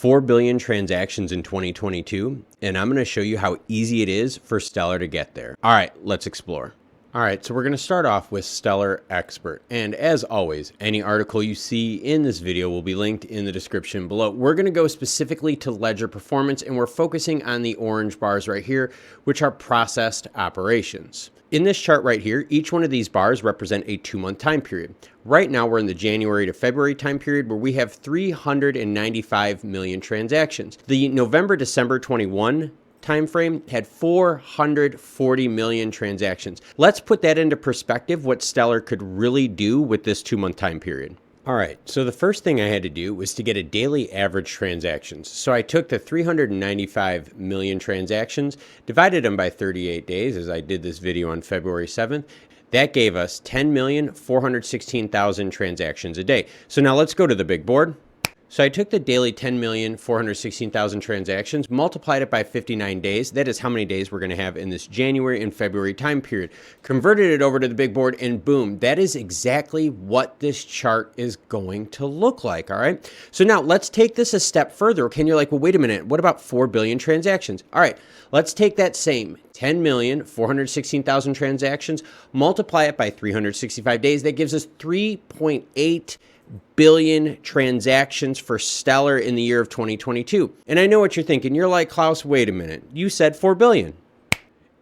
4 billion transactions in 2022, and I'm going to show you how easy it is for Stellar to get there. All right, let's explore. All right, so we're going to start off with Stellar Expert. And as always, any article you see in this video will be linked in the description below. We're going to go specifically to ledger performance, and we're focusing on the orange bars right here, which are processed operations. In this chart right here, each one of these bars represent a 2-month time period. Right now, we're in the January to February time period where we have 395 million transactions. The November-December 21 time frame had 440 million transactions. Let's put that into perspective, what Stellar could really do with this 2-month time period. All right, so the first thing I had to do was to get a daily average transactions. So I took the 395 million transactions, divided them by 38 days, as I did this video on February 7th. That gave us 10,416,000 transactions a day. So now let's go to the big board. So I took the daily 10,416,000 transactions, multiplied it by 59 days. That is how many days we're going to have in this January and February time period. Converted it over to the big board, and boom, that is exactly what this chart is going to look like, all right? So now let's take this a step further. Okay, and you're like, well, wait a minute, what about 4 billion transactions? All right, let's take that same 10,416,000 transactions, multiply it by 365 days. That gives us 3.8 billion transactions for Stellar in the year of 2022. And I know what you're thinking. You're like, Klaus, wait a minute. You said 4 billion.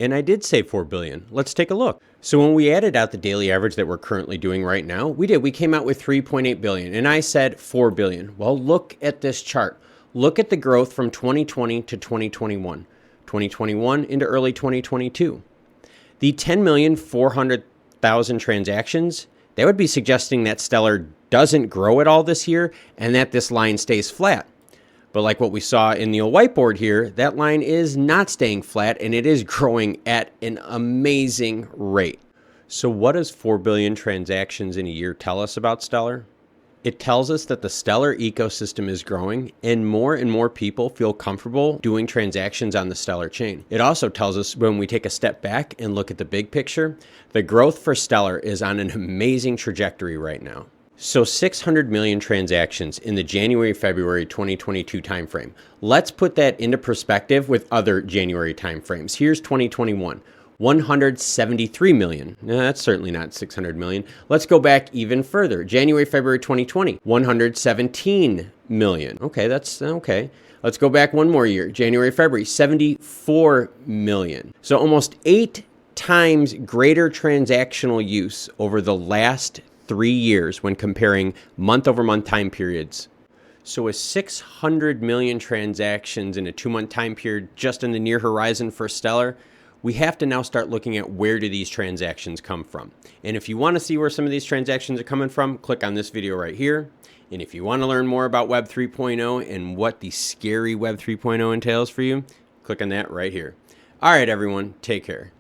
And I did say 4 billion. Let's take a look. So when we added out the daily average that we're currently doing right now, we came out with 3.8 billion. And I said 4 billion. Well, look at this chart. Look at the growth from 2020 to 2021. 2021 into early 2022. The 10,400,000 transactions, that would be suggesting that Stellar doesn't grow at all this year and that this line stays flat. But like what we saw in the old whiteboard here, that line is not staying flat and it is growing at an amazing rate. So what does 4 billion transactions in a year tell us about Stellar? It tells us that the Stellar ecosystem is growing and more people feel comfortable doing transactions on the Stellar chain. It also tells us when we take a step back and look at the big picture, the growth for Stellar is on an amazing trajectory right now. So 600 million transactions in the January-February 2022 timeframe. Let's put that into perspective with other January timeframes. Here's 2021. 173 million. No, that's certainly not 600 million. Let's go back even further. January, February 2020, 117 million. Okay, that's okay. Let's go back one more year. January, February, 74 million. So almost 8 times greater transactional use over the last 3 years when comparing month-over-month time periods. So with 600 million transactions in a 2-month time period just in the near horizon for Stellar, we have to now start looking at where do these transactions come from. And if you want to see where some of these transactions are coming from, click on this video right here. And if you want to learn more about Web 3.0 and what the scary Web 3.0 entails for you, click on that right here. All right, everyone, take care.